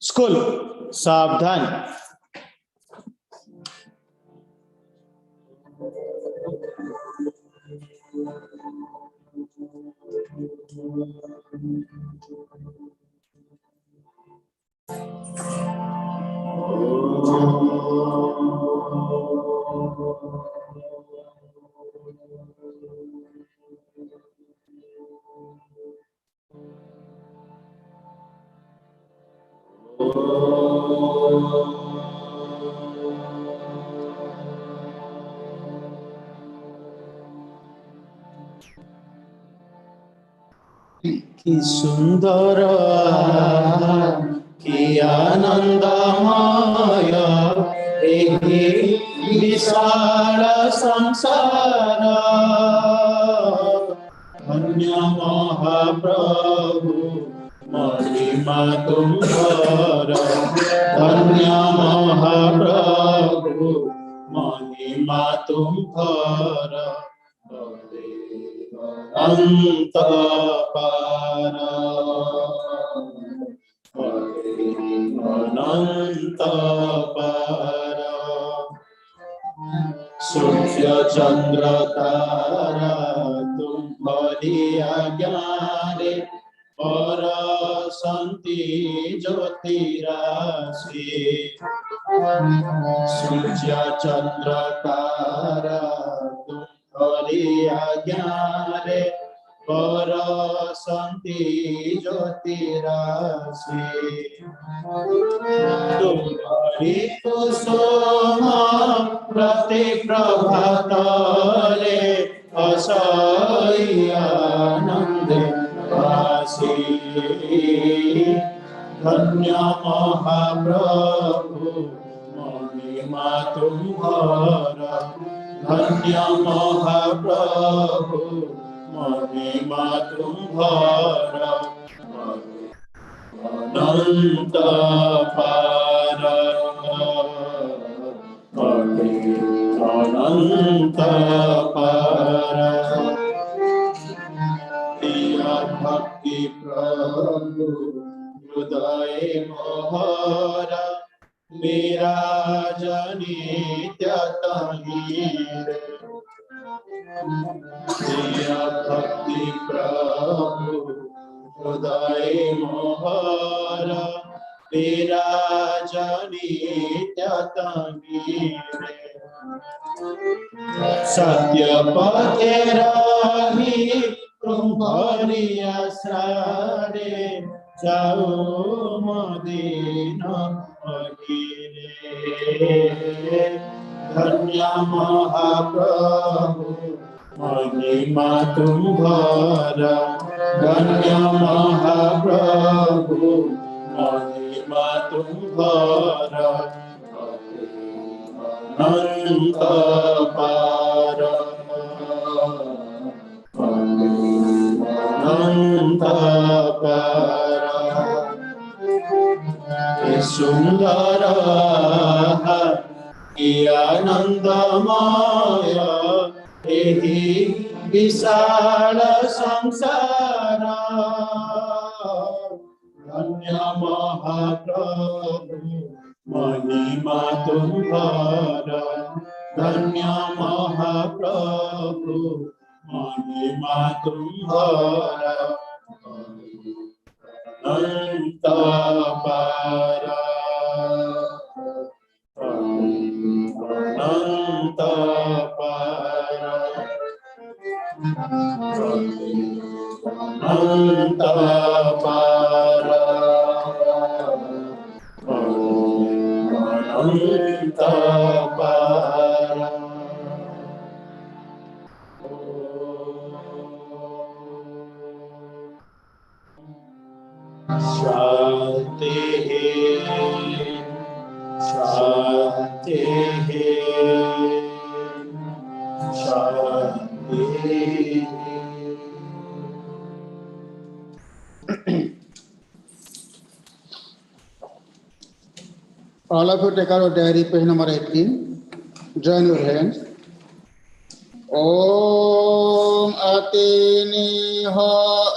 School सावधान। कि सुंदर कि आनंदमय एहि विशाल संसार। धन्य महाप्रभु महिमा तुम्हार। धन्य महाप्रभु महिमा तुम्हार। अनंत पार अनंत पार। सूर्य चंद्र तारा तुम्हारी आज्ञा रे बरसंती ज्योतिराशि। सूर्य चंद्र तारा तुम्हारी आज्ञा रे बरसंती ज्योतिराशि। तुम्हारी कुसुम प्रति प्रभातले असह्य आनंद वासी। धन्य महाप्रभु महिमा तुम्हार। धन्य महाप्रभु महिमा तुम्हार। अनंत पार अनंत पार। प्रिय भक्ति प्रभु हृदय मोहर मेरा नित्य तहीर। प्रिय भक्ति प्रभु हृदय मोहर मेरा नित्य तहीर। सत्य पथे रही तुम्हारी आश्रय जाओ मदीन फकीरे। धन्य महाप्रभु महिमा तुम्हार। धन्य महाप्रभु महिमा तुम्हार। अनंत पार अनंत पार। कि सुंदर कि आनंदमय एहि विशाल संसार। धन्य महाप्रभु महिमा तुम्हार। धन्य महाप्रभु महिमा तुम्हार। अनंत पार अनंत पार अनंत पार अनंत पार। शांति शांति शांति। All of you take out your diary, page number 18. Join your hands. Om Atiniho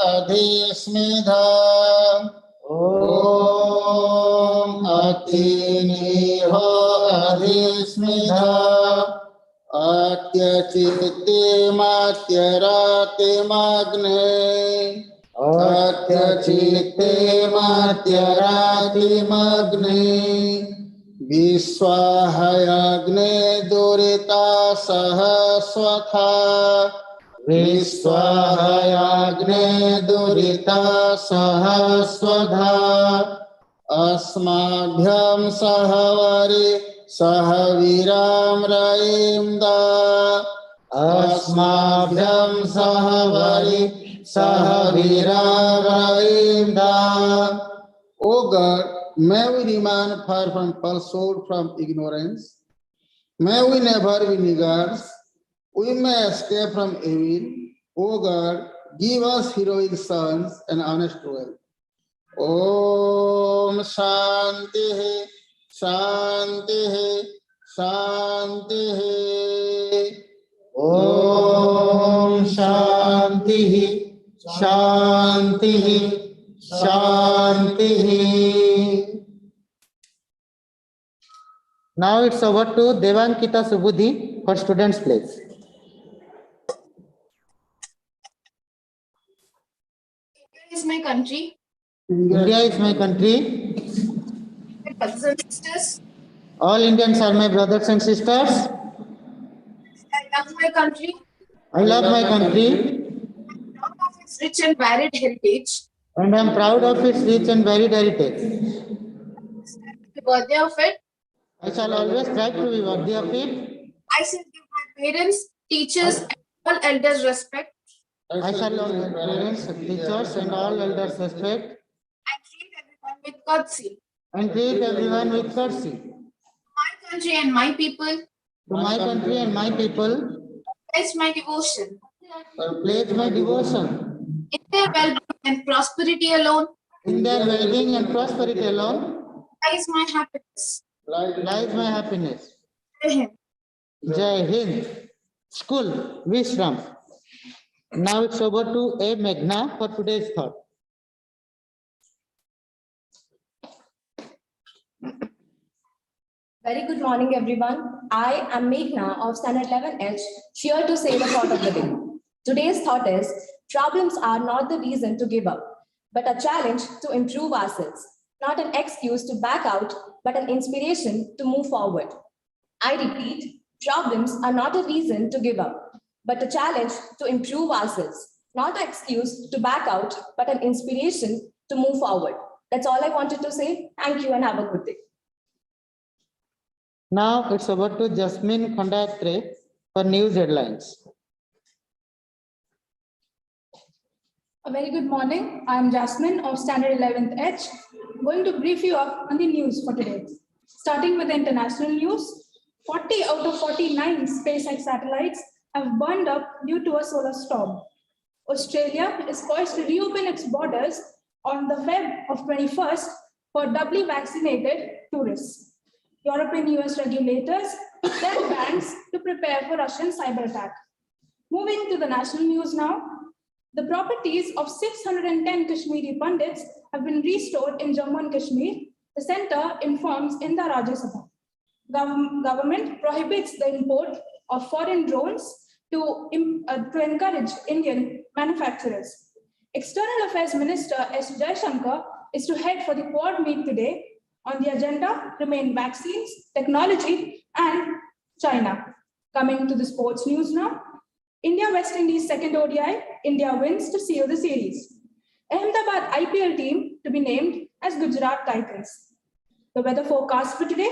Adhismidha. Om अतिनिह अधिस्मिधा अत्यचित्ते मात्यरातिमग्ने अत्यचित्ते मात्यरातिमग्ने विश्वाहयग्ने दुरिता सहस्वथा विश्वाहयग्ने दुरिता सहस्वधा अस्माभ्यं सहवरि सहवीराम रयिंदा अस्माभ्यं सहवरि सहवीराम रयिंदा. O God, may we remain far from falsehood, from ignorance. May we never be niggards. We may escape from evil. O God, give us heroic sons and honest wealth. Om Shanti Shanti Shanti. Om Shanti Shanti Shanti. Now it's over to Devankita Subudhi for students' place. India is my country. India is my country. My brothers and sisters. All Indians are my brothers and sisters. I love my country. I love my country Proud of its rich and varied heritage. and I am proud of its rich and varied heritage. The worthy of it. I shall always strive to be worthy of it. I shall give my parents, teachers, and all elders respect. I shall all my parents, teachers, and all elders respect And treat everyone with courtesy. and treat everyone with courtesy. My country and my people. To my country and my people, Pledge my devotion. pledge my devotion. In their well-being and prosperity alone In their well-being and prosperity alone lies my happiness. lies my happiness. Jai Hind. Jai Hind. School, Vishram. Now it's over to A. Meghna for today's thought. Very good morning, everyone. I am Meghna of Standard 11H, here to say the thought of the day. Today's thought is, problems are not the reason to give up, but a challenge to improve ourselves. Not an excuse to back out, but an inspiration to move forward. I repeat, problems are not a reason to give up, but a challenge to improve ourselves. Not an excuse to back out, but an inspiration to move forward. That's all I wanted to say. Thank you and have a good day. Now it's over to Jasmine Khandatre for news headlines. A very good morning. I am Jasmine of Standard 11th H, going to brief you up on the news for today. Starting with the international news, 40 out of 49 SpaceX satellites have burned up due to a solar storm. Australia is poised to reopen its borders on the Feb of 21st for doubly vaccinated tourists. European US regulators set bans to prepare for Russian cyber attack. Moving to the national news now, the properties of 610 Kashmiri Pandits have been restored in Jammu and Kashmir, the center informs in the Rajya Sabha. Government prohibits the import of foreign drones to encourage Indian manufacturers. External Affairs Minister S. Jaishankar is to head for the Quad meet today. On the agenda remain vaccines, technology, and China. Coming to the sports news now. India-West Indies second ODI, India wins to seal the series. Ahmedabad IPL team to be named as Gujarat Titans. The weather forecast for today.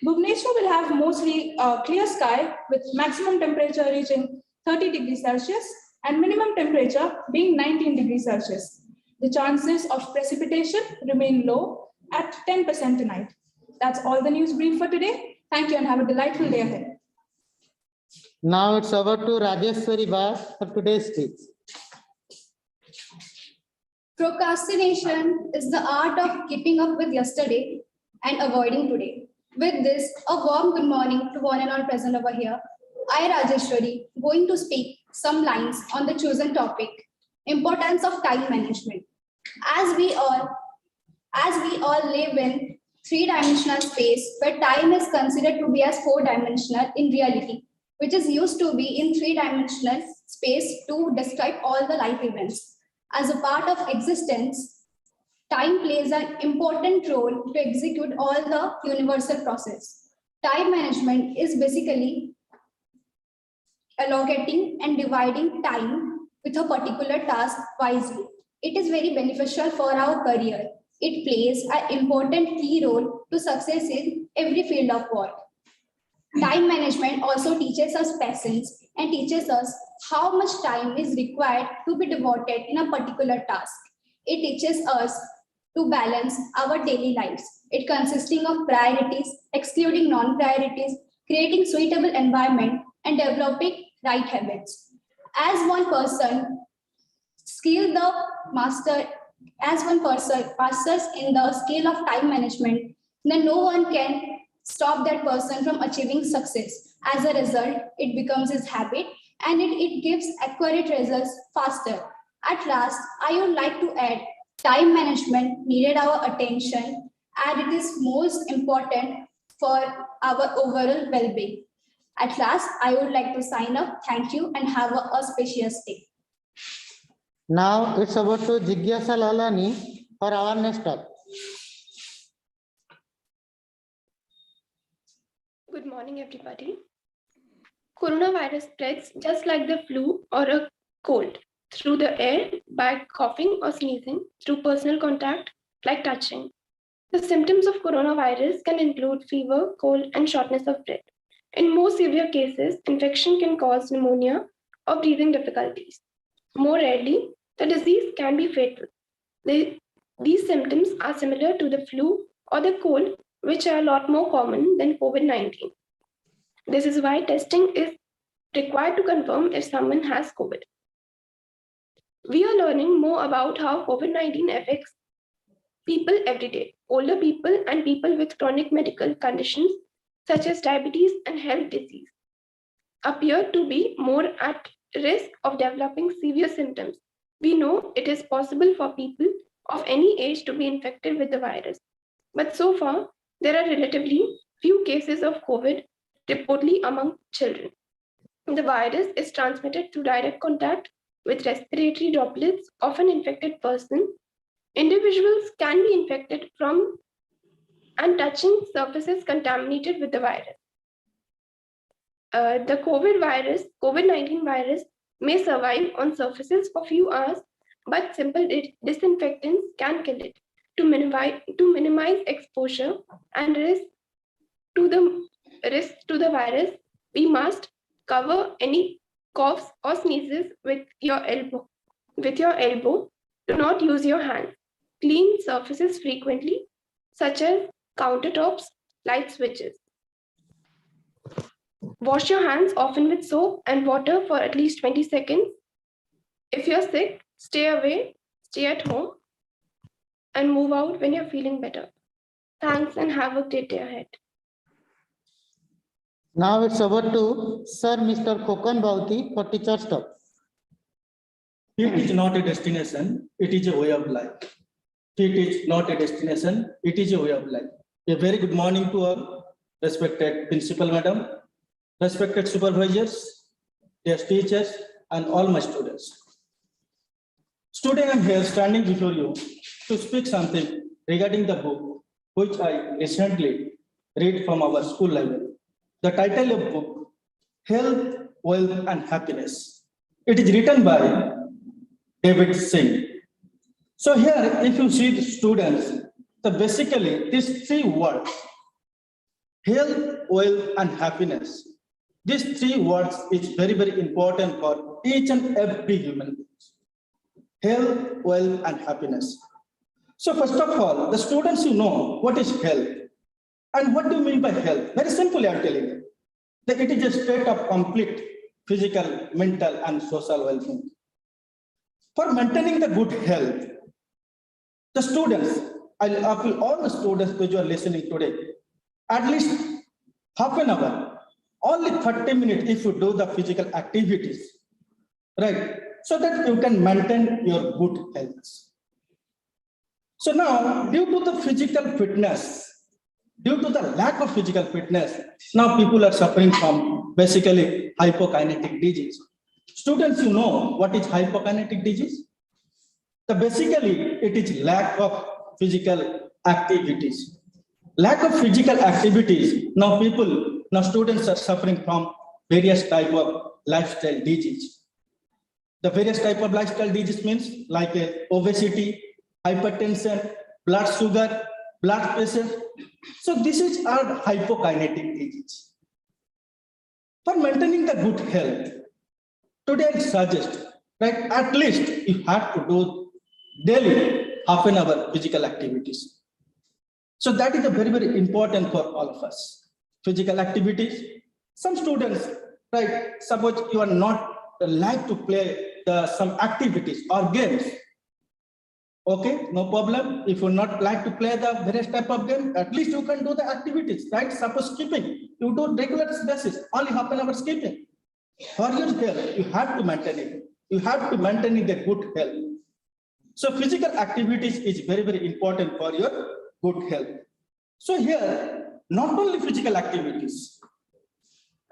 Bhubaneswar will have mostly clear sky with maximum temperature reaching 30 degrees Celsius and minimum temperature being 19 degrees Celsius. The chances of precipitation remain low at 10% tonight. That's all the news brief for today. Thank you and have a delightful day ahead. Now it's over to Rajeshwari Bas for today's speech. Procrastination is the art of keeping up with yesterday and avoiding today. With this, a warm good morning to one and all present over here. I, Rajeshwari, going to speak some lines on the chosen topic, importance of time management. As we all live in three-dimensional space where time is considered to be as four-dimensional in reality, which is used to be in three-dimensional space to describe all the life events. As a part of existence, time plays an important role to execute all the universal process. Time management is basically allocating and dividing time with a particular task wisely. It is very beneficial for our career. It plays an important key role to success in every field of work. Time management also teaches us patience and teaches us how much time is required to be devoted in a particular task. It teaches us to balance our daily lives. It consisting of priorities, excluding non-priorities, creating suitable environment, and developing right habits. As one person masters in the skill of time management, then no one can stop that person from achieving success. As a result, it becomes his habit and it gives accurate results faster. At last, I would like to add time management needed our attention and it is most important for our overall well-being. At last, I would like to sign up. Thank you and have a auspicious day. Now it's about to Jigyasa Lalani for awareness talk. Good morning, everybody. Coronavirus spreads just like the flu or a cold through the air by coughing or sneezing, through personal contact like touching. The symptoms of coronavirus can include fever, cold, and shortness of breath. In more severe cases, infection can cause pneumonia or breathing difficulties. More rarely, the disease can be fatal. These symptoms are similar to the flu or the cold, which are a lot more common than COVID-19. This is why testing is required to confirm if someone has COVID. We are learning more about how COVID-19 affects people every day. Older people and people with chronic medical conditions such as diabetes and heart disease appear to be more at risk of developing severe symptoms. We know it is possible for people of any age to be infected with the virus, but so far, there are relatively few cases of COVID reportedly among children. The virus is transmitted through direct contact with respiratory droplets of an infected person. Individuals can be infected from and touching surfaces contaminated with the virus. The COVID-19 virus may survive on surfaces for a few hours, but simple disinfectants can kill it. To minimize exposure and risk to the virus, we must cover any coughs or sneezes with your elbow. Do not use your hands. Clean surfaces frequently, such as countertops, light switches. Wash your hands often with soap and water for at least 20 seconds. If you're sick, stay away, stay at home, and move out when you're feeling better. Thanks and have a great day ahead. Now it's over to Sir Mr. Kokan Bauti for teacher's talk. It is not a destination, it is a way of life. It is not a destination, it is a way of life. A very good morning to all, respected principal madam, respected supervisors, dear teachers, and all my students. Today I am here standing before you to speak something regarding the book which I recently read from our school library. The title of the book, Health, Wealth and Happiness. It is written by DAVUNIT-VIII. So here, if you see the students, so basically these three words, health, wealth and happiness. These three words is very, very important for each and every human being. Health, wealth and happiness. So first of all, the students who know what is health and what do you mean by health? Very simply I'm telling you that it is a state of complete physical, mental and social well-being. For maintaining the good health, the students, I appeal all the students who are listening today, at least half an hour, only 30 minutes if you do the physical activities, right? So that you can maintain your good health. So now, due to the physical fitness, due to the lack of physical fitness, now people are suffering from basically hypokinetic disease. Students, you know what is hypokinetic disease? Basically, it is lack of physical activities. Lack of physical activities, now students are suffering from various type of lifestyle disease. The various type of lifestyle disease means like obesity, hypertension, blood sugar, blood pressure. So this is our hypokinetic disease. For maintaining the good health, today I suggest, right, at least you have to do daily half an hour physical activities. So that is a very, very important for all of us. Physical activities. Some students, right, suppose you are not like to play some activities or games. Okay, no problem. If you not like to play the various type of game, at least you can do the activities, right? Suppose skipping, you do regular basis, only half an hour skipping. For your health, you have to maintain it. You have to maintain the good health. So physical activities is very, very important for your good health. So here, not only physical activities,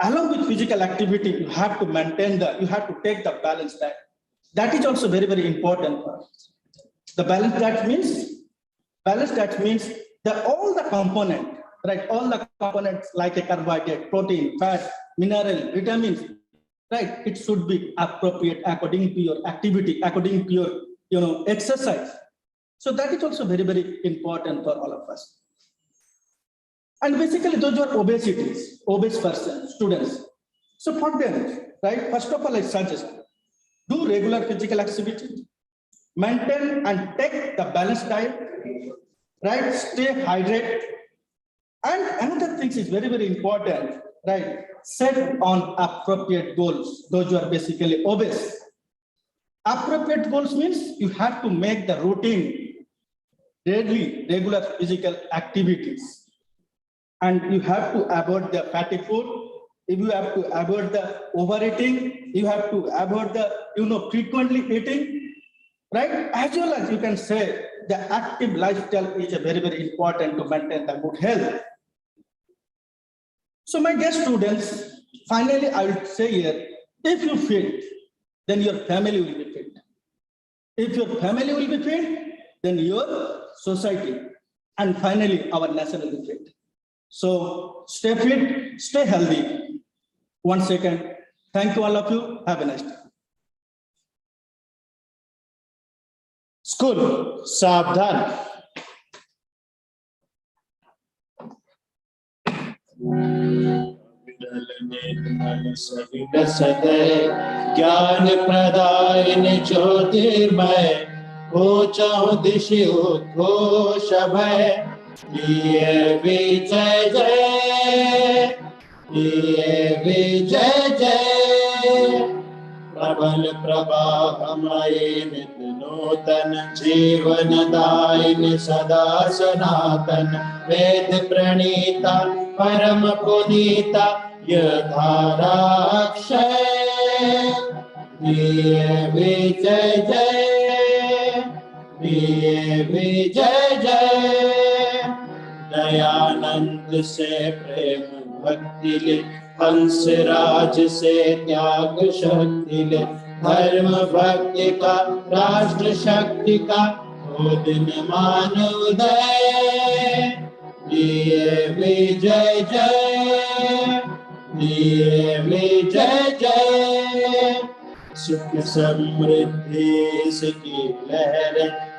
along with physical activity, you have to maintain you have to take the balanced diet. That is also very, very important for us. The balanced diet means that all the components, right? All the components like a carbohydrate, protein, fat, mineral, vitamins, right? It should be appropriate according to your activity, according to your exercise. So that is also very, very important for all of us. And basically those who are obese persons, students. So for them, right? First of all, I suggest do regular physical activity, maintain and take the balanced diet, right? Stay hydrated. And another thing is very, very important, right? Set on appropriate goals. Those who are basically obese. Appropriate goals means you have to make the routine, daily, regular physical activities. And you have to avoid the fatty food. If you have to avoid the overeating, you have to avoid the frequently eating, right? As well as you can say the active lifestyle is very, very important to maintain the good health. So my dear students, finally I would say here, if you fit, then your family will be fit. If your family will be fit, then your society, and finally our nation will be fit. So stay fit, stay healthy. Once again, thank you all of you. Have a nice day. School, सावधान. ज्ञान प्रदायिनि ज्योतिर्मय हो चाहु दिशि उद्घोष भय लिए विजय जय, लिए विजय जय. प्रबल प्रवाहमय नित नूतन जीवन दायिनि सदा सनातन वेद प्रणीता परम पुनीता यधारा अक्षय दिए विजय जय, दिए विजय जय. दयानंद से प्रेम भक्ति ले, हंस राज से त्याग शक्ति ले, धर्म भक्ति का राष्ट्र शक्ति का हो दिन मानवोदय दिए विजय जय, दिए विजय जय. सुख समृद्धि इसकी लहर,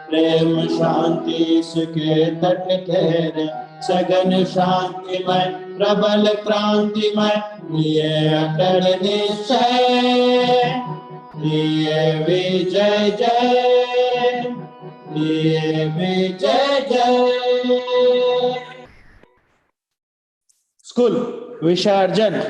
प्रेम शांति सुखे तट ठहरे. सघन शांतिमय प्रबल क्रांतिमय लिए अटल निश्चय लिए विजय जय, लिए विजय जय. स्कूल विसर्जन.